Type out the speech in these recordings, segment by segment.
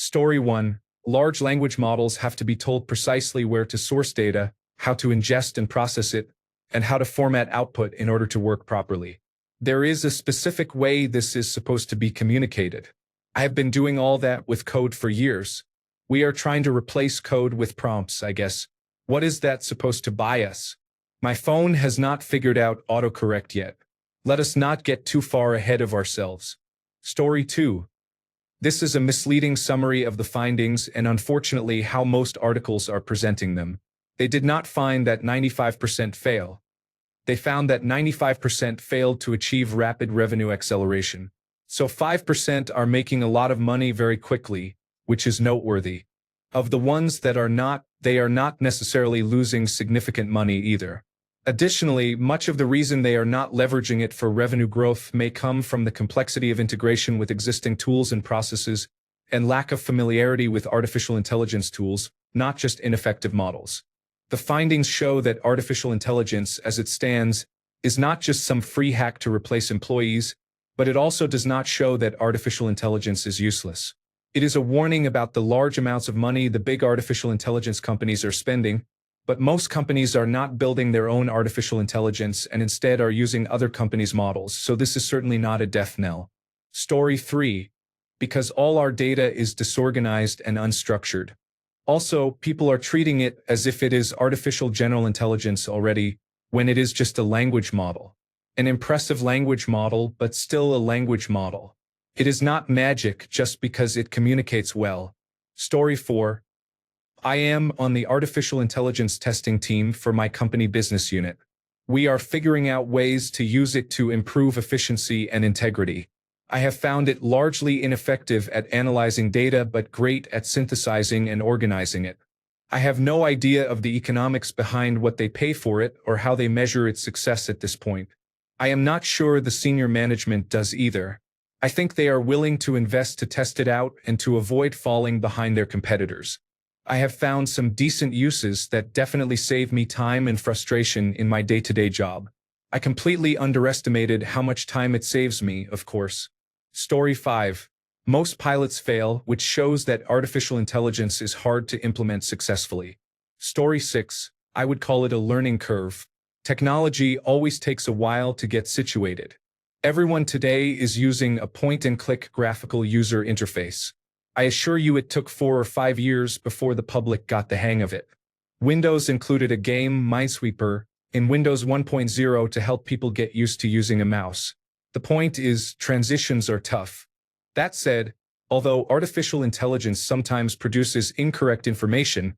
Story 1. Large language models have to be told precisely where to source data, how to ingest and process it, and how to format output in order to work properly. There is a specific way this is supposed to be communicated. I have been doing all that with code for years. We are trying to replace code with prompts, I guess. What is that supposed to buy us? My phone has not figured out autocorrect yet. Let us not get too far ahead of ourselves. Story 2. This is a misleading summary of the findings and unfortunately how most articles are presenting them. They did not find that 95% fail. They found that 95% failed to achieve rapid revenue acceleration. So 5% are making a lot of money very quickly, which is noteworthy. Of the ones that are not, they are not necessarily losing significant money either. Additionally, much of the reason they are not leveraging it for revenue growth may come from the complexity of integration with existing tools and processes and lack of familiarity with artificial intelligence tools, not just ineffective models. The findings show that artificial intelligence, as it stands, is not just some free hack to replace employees, but it also does not show that artificial intelligence is useless. It is a warning about the large amounts of money the big artificial intelligence companies are spending, but most companies are not building their own artificial intelligence and instead are using other companies' models, so this is certainly not a death knell. Story 3. Because all our data is disorganized and unstructured. Also, people are treating it as if it is artificial general intelligence already, when it is just a language model. An impressive language model, but still a language model. It is not magic just because it communicates well. Story 4. I am on the artificial intelligence testing team for my company business unit. We are figuring out ways to use it to improve efficiency and integrity. I have found it largely ineffective at analyzing data but great at synthesizing and organizing it. I have no idea of the economics behind what they pay for it or how they measure its success at this point. I am not sure the senior management does either. I think they are willing to invest to test it out and to avoid falling behind their competitors. I have found some decent uses that definitely save me time and frustration in my day-to-day job. I completely underestimated how much time it saves me, of course. Story 5. Most pilots fail, which shows that artificial intelligence is hard to implement successfully. Story 6. I would call it a learning curve. Technology always takes a while to get situated. Everyone today is using a point-and-click graphical user interface. I assure you it took 4 or 5 years before the public got the hang of it. Windows included a game, Minesweeper, in Windows 1.0 to help people get used to using a mouse. The point is, transitions are tough. That said, although artificial intelligence sometimes produces incorrect information,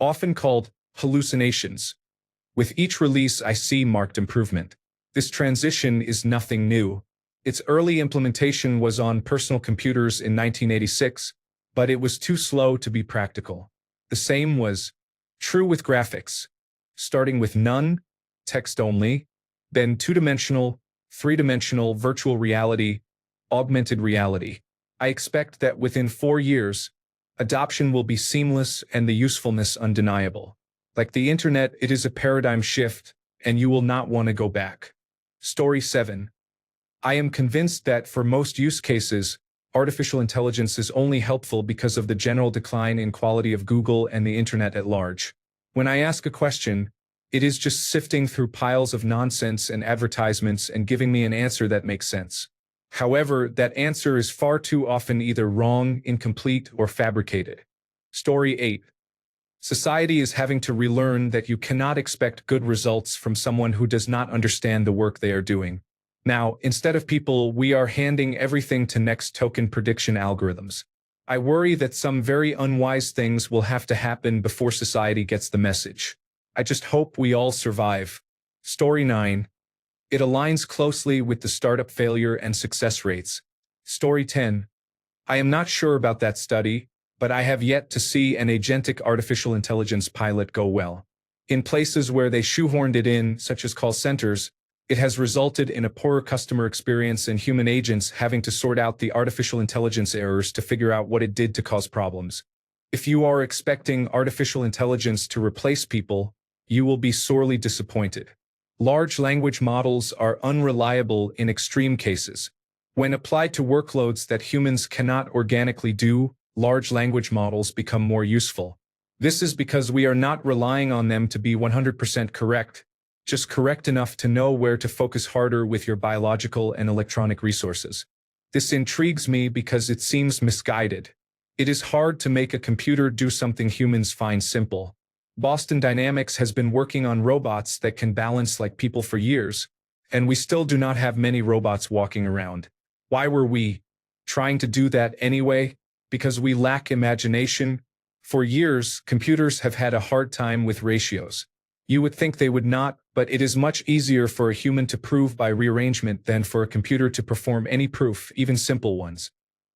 often called hallucinations, with each release I see marked improvement. This transition is nothing new. Its early implementation was on personal computers in 1986, but it was too slow to be practical. The same was true with graphics, starting with none, text only, then two-dimensional, three-dimensional virtual reality, augmented reality. I expect that within 4 years, adoption will be seamless and the usefulness undeniable. Like the internet, it is a paradigm shift, and you will not want to go back. Story 7. I am convinced that for most use cases, artificial intelligence is only helpful because of the general decline in quality of Google and the internet at large. When I ask a question, it is just sifting through piles of nonsense and advertisements and giving me an answer that makes sense. However, that answer is far too often either wrong, incomplete, or fabricated. Story 8. Society is having to relearn that you cannot expect good results from someone who does not understand the work they are doing. Now, instead of people, we are handing everything to next token prediction algorithms. I worry that some very unwise things will have to happen before society gets the message. I just hope we all survive. Story 9. It aligns closely with the startup failure and success rates. Story 10. I am not sure about that study, but I have yet to see an agentic artificial intelligence pilot go well. In places where they shoehorned it in, such as call centers, it has resulted in a poorer customer experience and human agents having to sort out the artificial intelligence errors to figure out what it did to cause problems. If you are expecting artificial intelligence to replace people, you will be sorely disappointed. Large language models are unreliable in extreme cases. When applied to workloads that humans cannot organically do, large language models become more useful. This is because we are not relying on them to be 100% correct, just correct enough to know where to focus harder with your biological and electronic resources. This intrigues me because it seems misguided. It is hard to make a computer do something humans find simple. Boston Dynamics has been working on robots that can balance like people for years, and we still do not have many robots walking around. Why were we trying to do that anyway? Because we lack imagination. For years, computers have had a hard time with ratios. You would think they would not, but it is much easier for a human to prove by rearrangement than for a computer to perform any proof, even simple ones.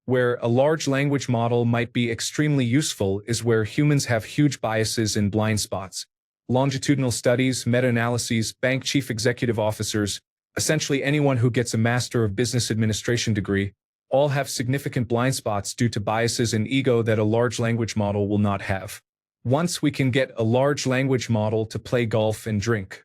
Where a large language model might be extremely useful is where humans have huge biases and blind spots. Longitudinal studies, meta-analyses, bank chief executive officers, essentially anyone who gets a Master of Business Administration degree, all have significant blind spots due to biases and ego that a large language model will not have. Once we can get a large language model to play golf and drink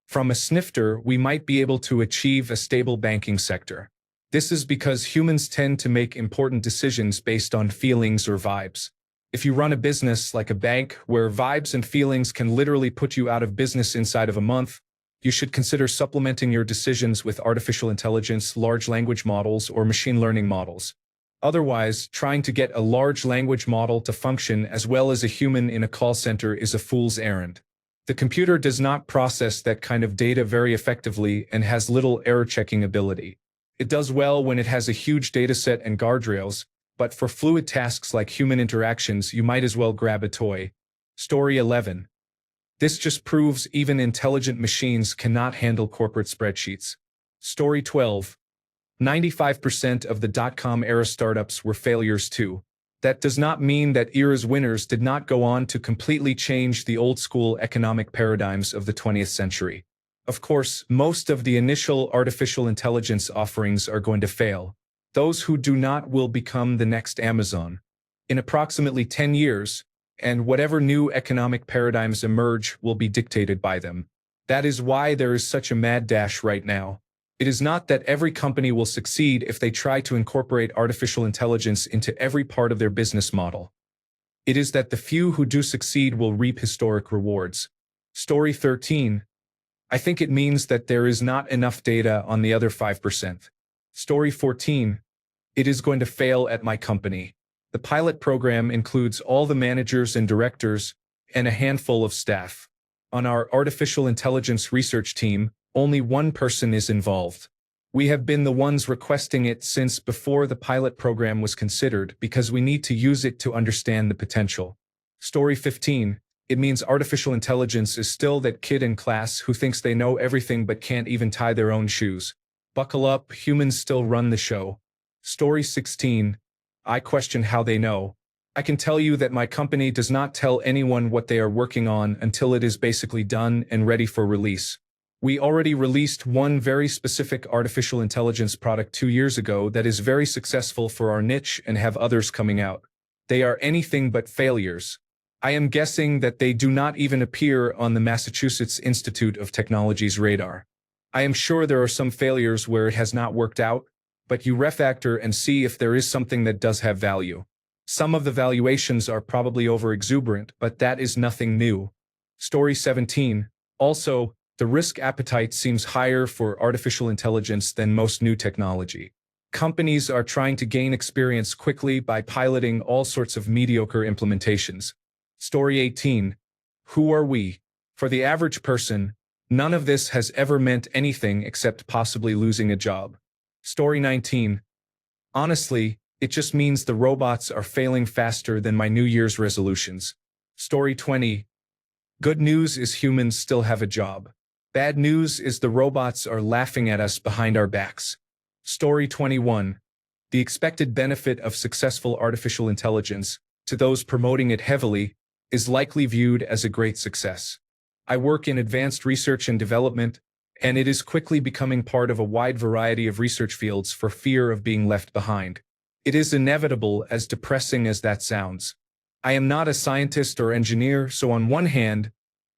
from a snifter, we might be able to achieve a stable banking sector. This is because humans tend to make important decisions based on feelings or vibes. If you run a business like a bank where vibes and feelings can literally put you out of business inside of a month, you should consider supplementing your decisions with artificial intelligence, large language models, or machine learning models. Otherwise, trying to get a large language model to function as well as a human in a call center is a fool's errand. The computer does not process that kind of data very effectively and has little error-checking ability. It does well when it has a huge dataset and guardrails, but for fluid tasks like human interactions, you might as well grab a toy. Story 11. This just proves even intelligent machines cannot handle corporate spreadsheets. Story 12. 95% of the dot-com era startups were failures too. That does not mean that era's winners did not go on to completely change the old-school economic paradigms of the 20th century. Of course, most of the initial artificial intelligence offerings are going to fail. Those who do not will become the next Amazon in approximately 10 years, and whatever new economic paradigms emerge will be dictated by them. That is why there is such a mad dash right now. It is not that every company will succeed if they try to incorporate artificial intelligence into every part of their business model. It is that the few who do succeed will reap historic rewards. Story 13. I think it means that there is not enough data on the other 5%. Story 14. It is going to fail at my company. The pilot program includes all the managers and directors and a handful of staff. On our artificial intelligence research team, only one person is involved. We have been the ones requesting it since before the pilot program was considered because we need to use it to understand the potential. Story 15. It means artificial intelligence is still that kid in class who thinks they know everything but can't even tie their own shoes. Buckle up, humans still run the show. Story 16. I question how they know. I can tell you that my company does not tell anyone what they are working on until it is basically done and ready for release. We already released one very specific artificial intelligence product 2 years ago that is very successful for our niche and have others coming out. They are anything but failures. I am guessing that they do not even appear on the Massachusetts Institute of Technology's radar. I am sure there are some failures where it has not worked out, but you refactor and see if there is something that does have value. Some of the valuations are probably over-exuberant, but that is nothing new. Story 17. Also, the risk appetite seems higher for artificial intelligence than most new technology. Companies are trying to gain experience quickly by piloting all sorts of mediocre implementations. Story 18. Who are we? For the average person, none of this has ever meant anything except possibly losing a job. Story 19. Honestly, it just means the robots are failing faster than my New Year's resolutions. Story 20. Good news is humans still have a job. Bad news is the robots are laughing at us behind our backs. Story 21. The expected benefit of successful artificial intelligence, to those promoting it heavily, is likely viewed as a great success. I work in advanced research and development, and it is quickly becoming part of a wide variety of research fields for fear of being left behind. It is inevitable, as depressing as that sounds. I am not a scientist or engineer, so on one hand,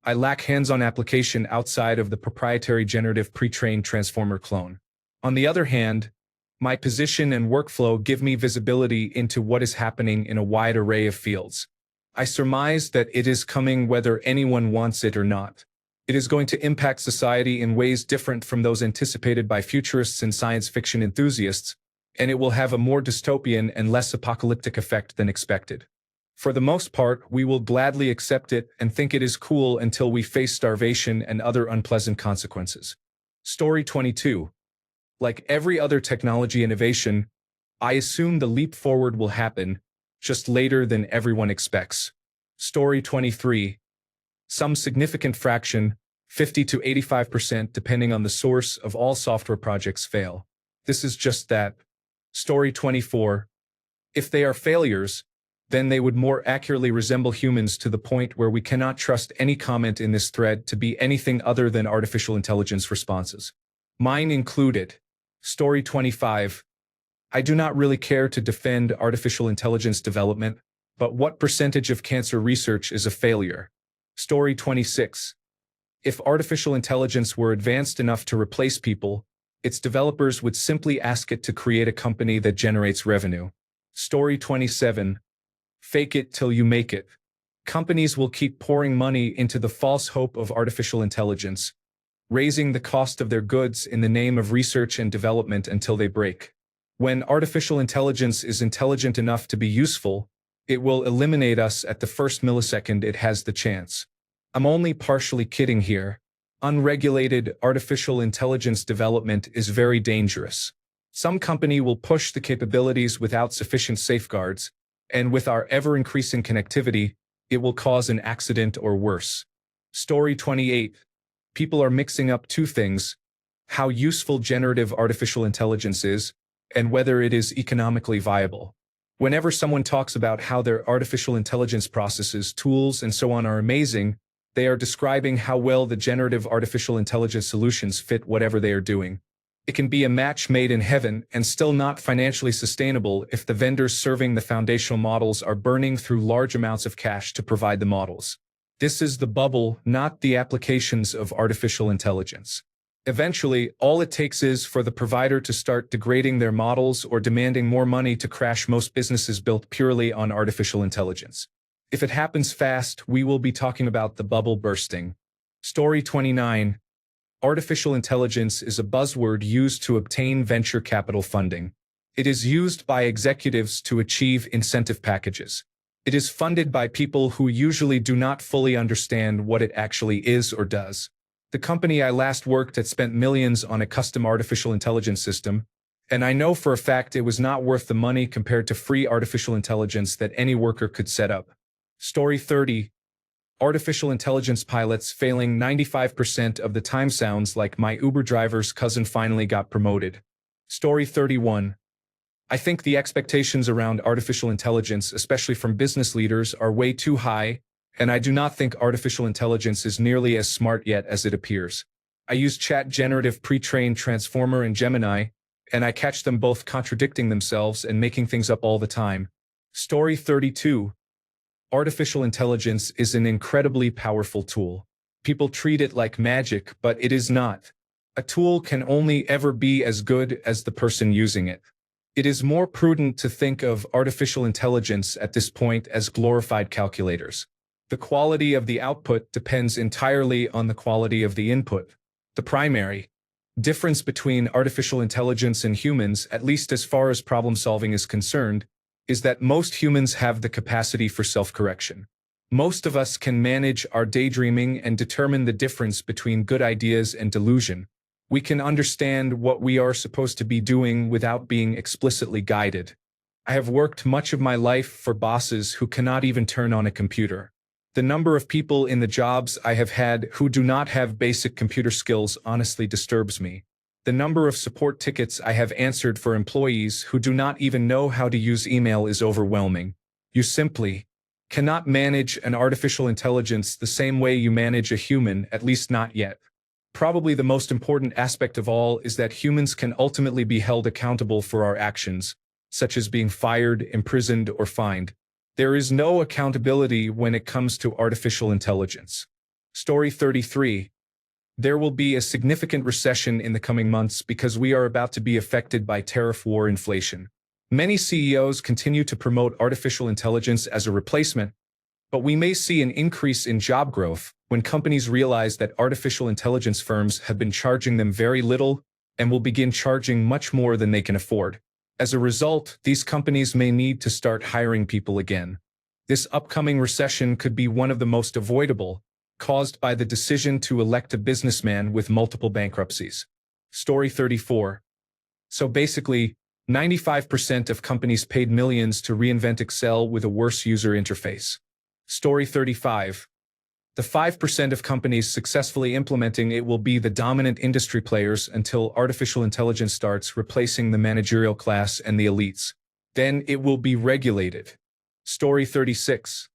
I lack hands-on application outside of the proprietary generative pre-trained transformer clone. On the other hand, My position and workflow give me visibility into what is happening in a wide array of fields. I surmise that it is coming whether anyone wants it or not. It is going to impact society in ways different from those anticipated by futurists and science fiction enthusiasts, and it will have a more dystopian and less apocalyptic effect than expected. For the most part, we will gladly accept it and think it is cool until we face starvation and other unpleasant consequences. Story 22. Like every other technology innovation, I assume the leap forward will happen, just later than everyone expects. Story 23. Some significant fraction, 50 to 85% depending on the source of all software projects fail. This is just that. Story 24. If they are failures, then they would more accurately resemble humans to the point where we cannot trust any comment in this thread to be anything other than artificial intelligence responses. Mine included. Story 25. I do not really care to defend artificial intelligence development, but what percentage of cancer research is a failure? Story 26. If artificial intelligence were advanced enough to replace people, its developers would simply ask it to create a company that generates revenue. Story 27. Fake it till you make it. Companies will keep pouring money into the false hope of artificial intelligence, raising the cost of their goods in the name of research and development until they break. When artificial intelligence is intelligent enough to be useful, it will eliminate us at the first millisecond it has the chance. I'm only partially kidding here. Unregulated artificial intelligence development is very dangerous. Some company will push the capabilities without sufficient safeguards, and with our ever-increasing connectivity, it will cause an accident or worse. Story 28. People are mixing up two things: how useful generative artificial intelligence is, and whether it is economically viable. Whenever someone talks about how their artificial intelligence processes, tools, and so on are amazing, they are describing how well the generative artificial intelligence solutions fit whatever they are doing. It can be a match made in heaven and still not financially sustainable if the vendors serving the foundational models are burning through large amounts of cash to provide the models. This is the bubble, not the applications of artificial intelligence. Eventually, all it takes is for the provider to start degrading their models or demanding more money to crash most businesses built purely on artificial intelligence. If it happens fast, we will be talking about the bubble bursting. Story 29. Artificial intelligence is a buzzword used to obtain venture capital funding. It is used by executives to achieve incentive packages. It is funded by people who usually do not fully understand what it actually is or does. The company I last worked at spent millions on a custom artificial intelligence system, and I know for a fact it was not worth the money compared to free artificial intelligence that any worker could set up. Story 30. Artificial intelligence pilots failing 95% of the time sounds like my Uber driver's cousin finally got promoted. Story 31. I think the expectations around artificial intelligence, especially from business leaders, are way too high, and I do not think artificial intelligence is nearly as smart yet as it appears. I use Chat Generative Pre-trained Transformer and Gemini, and I catch them both contradicting themselves and making things up all the time. Story 32. Artificial intelligence is an incredibly powerful tool. People treat it like magic, but it is not. A tool can only ever be as good as the person using it. It is more prudent to think of artificial intelligence at this point as glorified calculators. The quality of the output depends entirely on the quality of the input. The primary difference between artificial intelligence and humans, at least as far as problem solving is concerned, is that most humans have the capacity for self-correction. Most of us can manage our daydreaming and determine the difference between good ideas and delusion. We can understand what we are supposed to be doing without being explicitly guided. I have worked much of my life for bosses who cannot even turn on a computer. The number of people in the jobs I have had who do not have basic computer skills honestly disturbs me. The number of support tickets I have answered for employees who do not even know how to use email is overwhelming. You simply cannot manage an artificial intelligence the same way you manage a human, at least not yet. Probably the most important aspect of all is that humans can ultimately be held accountable for our actions, such as being fired, imprisoned, or fined. There is no accountability when it comes to artificial intelligence. Story 33. There will be a significant recession in the coming months because we are about to be affected by tariff war inflation. Many CEOs continue to promote artificial intelligence as a replacement, but we may see an increase in job growth when companies realize that artificial intelligence firms have been charging them very little and will begin charging much more than they can afford. As a result, these companies may need to start hiring people again. This upcoming recession could be one of the most avoidable, caused by the decision to elect a businessman with multiple bankruptcies. Story 34. So basically, 95% of companies paid millions to reinvent Excel with a worse user interface. Story 35. The 5% of companies successfully implementing it will be the dominant industry players until artificial intelligence starts replacing the managerial class and the elites. Then it will be regulated. Story 36.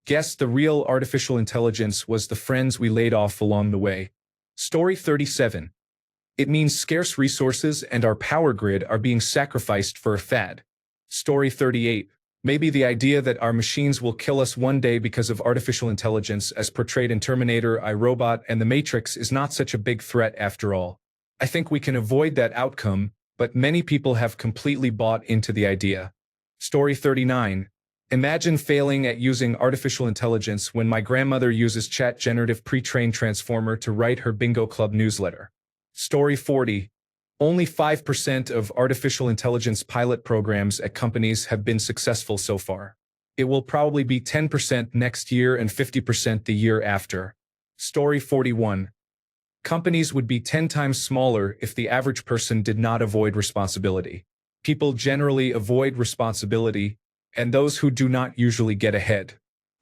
Guess the real artificial intelligence was the friends we laid off along the way. Story 37. It means scarce resources and our power grid are being sacrificed for a fad. Story 38. Maybe the idea that our machines will kill us one day because of artificial intelligence as portrayed in Terminator, iRobot, and The Matrix is not such a big threat after all. I think we can avoid that outcome, but many people have completely bought into the idea. Story 39. Imagine failing at using artificial intelligence when my grandmother uses chat generative pre-trained transformer to write her bingo club newsletter. Story 40. Only 5% of artificial intelligence pilot programs at companies have been successful so far. It will probably be 10% next year and 50% the year after. Story 41. Companies would be 10 times smaller if the average person did not avoid responsibility. People generally avoid responsibility, and those who do not usually get ahead.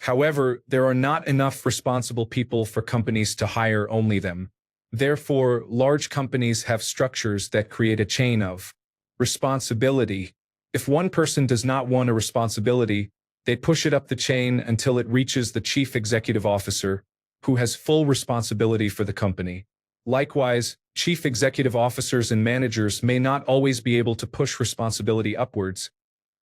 However, there are not enough responsible people for companies to hire only them. Therefore, large companies have structures that create a chain of responsibility. If one person does not want a responsibility, they push it up the chain until it reaches the chief executive officer, who has full responsibility for the company. Likewise, chief executive officers and managers may not always be able to push responsibility upwards,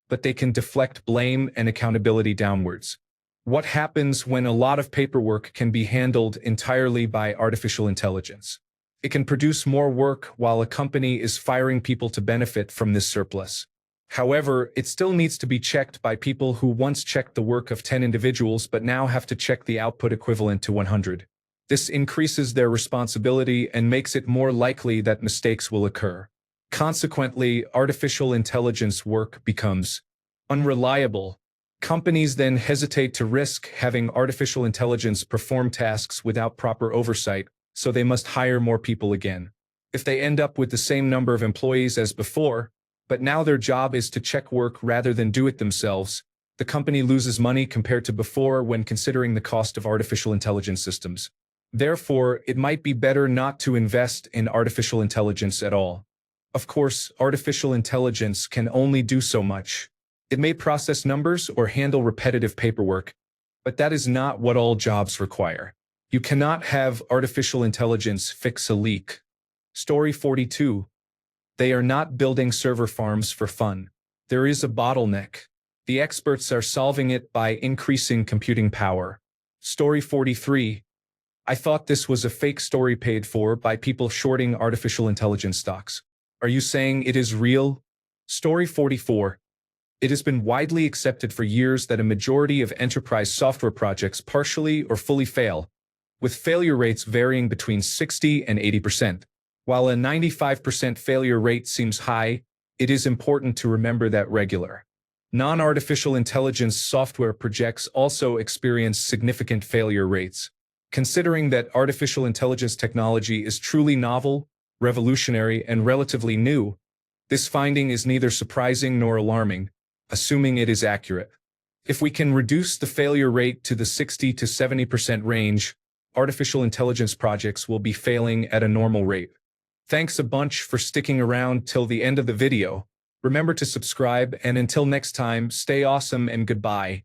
but they can deflect blame and accountability downwards. What happens when a lot of paperwork can be handled entirely by artificial intelligence? It can produce more work while a company is firing people to benefit from this surplus. However, it still needs to be checked by people who once checked the work of 10 individuals but now have to check the output equivalent to 100. This increases their responsibility and makes it more likely that mistakes will occur. Consequently, artificial intelligence work becomes unreliable. Companies then hesitate to risk having artificial intelligence perform tasks without proper oversight, so they must hire more people again. If they end up with the same number of employees as before, but now their job is to check work rather than do it themselves, the company loses money compared to before when considering the cost of artificial intelligence systems. Therefore, it might be better not to invest in artificial intelligence at all. Of course, artificial intelligence can only do so much. It may process numbers or handle repetitive paperwork, but that is not what all jobs require. You cannot have artificial intelligence fix a leak. Story 42. They are not building server farms for fun. There is a bottleneck. The experts are solving it by increasing computing power. Story 43. I thought this was a fake story paid for by people shorting artificial intelligence stocks. Are you saying it is real? Story 44. It has been widely accepted for years that a majority of enterprise software projects partially or fully fail, with failure rates varying between 60 and 80%. While a 95% failure rate seems high, it is important to remember that regular non-artificial intelligence software projects also experience significant failure rates. Considering that artificial intelligence technology is truly novel, revolutionary, and relatively new, this finding is neither surprising nor alarming, assuming it is accurate. If we can reduce the failure rate to the 60 to 70% range, artificial intelligence projects will be failing at a normal rate. Thanks a bunch for sticking around till the end of the video. Remember to subscribe, and until next time, stay awesome and goodbye.